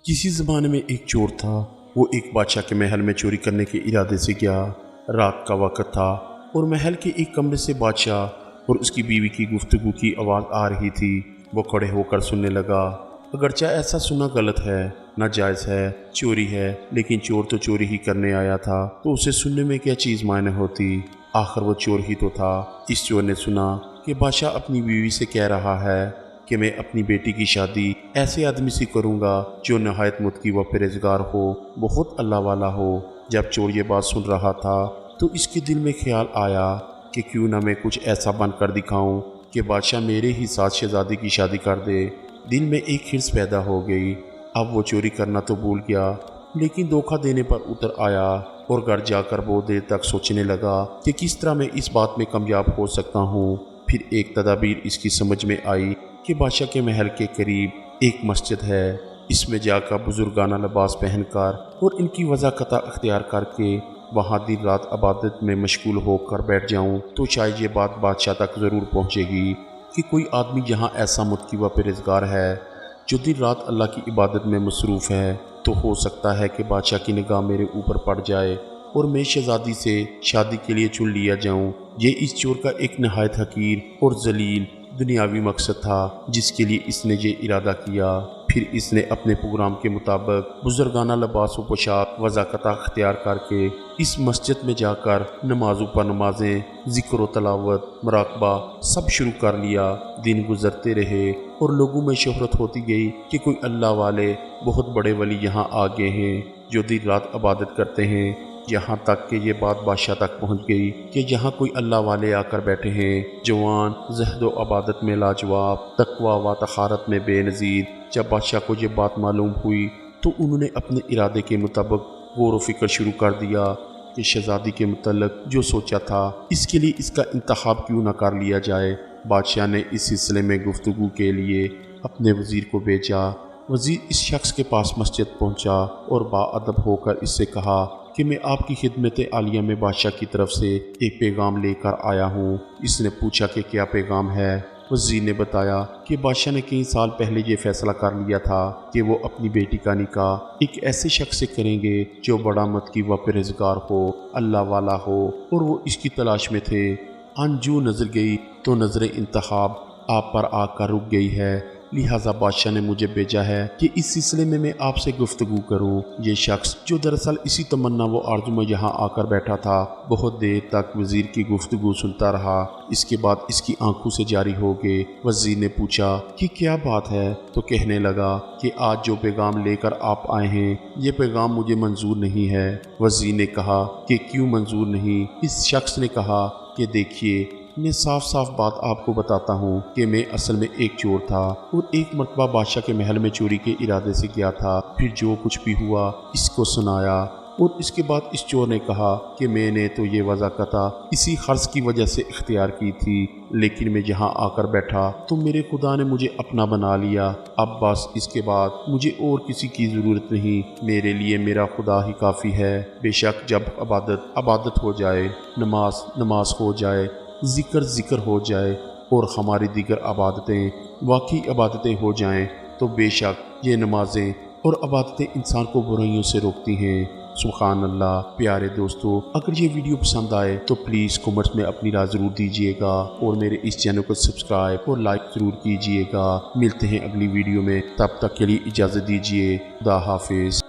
किसी ज़माने में एक चोर था। वो एक बादशाह के महल में चोरी करने के इरादे से गया। रात का वक्त था और महल के एक कमरे से बादशाह और उसकी बीवी की गुफ्तगू की आवाज़ आ रही थी। वो खड़े होकर सुनने लगा। अगरचे ऐसा सुनना गलत है, नाजायज़ है, चोरी है, लेकिन चोर तो चोरी ही करने आया था, तो उसे सुनने में क्या चीज़ मायने होती। आखिर वो चोर ही तो था। इस चोर ने सुना कि बादशाह अपनी बीवी से कह रहा है कि मैं अपनी बेटी की शादी ऐसे आदमी से करूंगा जो नहायत मुत्की व परहेजगार हो, बहुत अल्लाह वाला हो। जब चोर ये बात सुन रहा था तो इसके दिल में ख्याल आया कि क्यों ना मैं कुछ ऐसा बन कर दिखाऊं कि बादशाह मेरे ही साथ शहजादी की शादी कर दे। दिल में एक हिर्स पैदा हो गई। अब वो चोरी करना तो भूल गया, लेकिन धोखा देने पर उतर आया और घर जाकर बहुत देर तक सोचने लगा कि किस तरह मैं इस बात में कामयाब हो सकता हूँ। फिर एक तदाबीर इसकी समझ में आई कि बादशाह के महल के करीब एक मस्जिद है। इसमें जाकर बुजुर्गाना लिबास पहनकर और इनकी वज़ाकता अख्तियार करके वहाँ दिन रात इबादत में मशगूल होकर बैठ जाऊँ तो शायद ये बात बादशाह तक ज़रूर पहुँचेगी कि कोई आदमी यहाँ ऐसा मुत्की व परहेजगार है जो दिन रात अल्लाह की इबादत में मसरूफ़ है। तो हो सकता है कि बादशाह की निगाह मेरे ऊपर पड़ जाए और मैं शहजादी से शादी के लिए चुन लिया जाऊँ। ये इस चोर का एक नहायत हकीर और जलील दुनियावी मकसद था जिसके लिए इसने ये इरादा किया। फिर इसने अपने प्रोग्राम के मुताबिक बुजुर्गाना लिबास व पोशाक वज़ाकता अख्तियार करके इस मस्जिद में जाकर नमाजों पर नमाजें, ज़िक्र व तलावत, मुराकबा सब शुरू कर लिया। दिन गुजरते रहे और लोगों में शोहरत होती गई कि कोई अल्लाह वाले बहुत बड़े वली यहाँ आ गए हैं जो दिन रात इबादत करते हैं। यहाँ तक कि ये बात बादशाह तक पहुँच गई कि यहाँ कोई अल्लाह वाले आकर बैठे हैं, जवान, ज़हद व इबादत में लाजवाब, तकवा व तहारत में बेनज़ीर। जब बादशाह को ये बात मालूम हुई तो उन्होंने अपने इरादे के मुताबिक गौर व फिक्र शुरू कर दिया कि शहजादी के मुतल्लिक़ जो सोचा था इसके लिए इसका इंतखाब क्यों न कर लिया जाए। बादशाह ने इस सिलसिले में गुफ्तगू के लिए अपने वज़ीर को भेजा। वज़ीर इस शख्स के पास मस्जिद पहुंचा और बाअदब होकर इससे कहा कि मैं आपकी खिदमत आलिया में बादशाह की तरफ से एक पैगाम लेकर आया हूँ। इसने पूछा कि क्या पैगाम है। वज़ीर ने बताया कि बादशाह ने कई साल पहले ये फैसला कर लिया था कि वो अपनी बेटी का निकाह एक ऐसे शख्स से करेंगे जो बड़ा मुत्की व परहेजगार हो, अल्लाह वाला हो, और वो इसकी तलाश में थे। अंजू नजर गई तो नजर इंतखाब आप पर आकर रुक गई है, लिहाजा बादशाह ने मुझे भेजा है कि इस सिलसिले में मैं आपसे गुफ्तगू करूं। ये शख्स जो दरअसल इसी तमन्ना व आरज़ू में यहाँ आकर बैठा था, बहुत देर तक वज़ीर की गुफ्तगू सुनता रहा। इसके बाद इसकी आंखों से जारी हो गए। वज़ीर ने पूछा कि क्या बात है, तो कहने लगा कि आज जो पैगाम लेकर आप आए हैं ये पैगाम मुझे मंजूर नहीं है। वज़ीर ने कहा कि क्यों मंजूर नहीं। इस शख्स ने कहा कि देखिए, मैं साफ साफ बात आपको बताता हूँ कि मैं असल में एक चोर था और एक मरतबा बादशाह के महल में चोरी के इरादे से गया था। फिर जो कुछ भी हुआ इसको सुनाया और इसके बाद इस चोर ने कहा कि मैंने तो ये वज़ाकता इसी हर्ज की वजह से इख्तियार की थी, लेकिन मैं यहाँ आकर बैठा तो मेरे खुदा ने मुझे अपना बना लिया। अब बस इसके बाद मुझे और किसी की ज़रूरत नहीं, मेरे लिए मेरा खुदा ही काफ़ी है। बेशक जब इबादत हो जाए, नमाज हो जाए, ज़िक्र हो जाए और हमारी दीगर इबादतें वाकई इबादतें हो जाएं, तो बेशक ये नमाजें और इबादतें इंसान को बुराइयों से रोकती हैं। सुभान अल्लाह। प्यारे दोस्तों, अगर ये वीडियो पसंद आए तो प्लीज़ कमेंट्स में अपनी राय ज़रूर दीजिएगा और मेरे इस चैनल को सब्सक्राइब और लाइक ज़रूर कीजिएगा। मिलते हैं अगली वीडियो में, तब तक के लिए इजाज़त दीजिए। खुदा हाफिज़।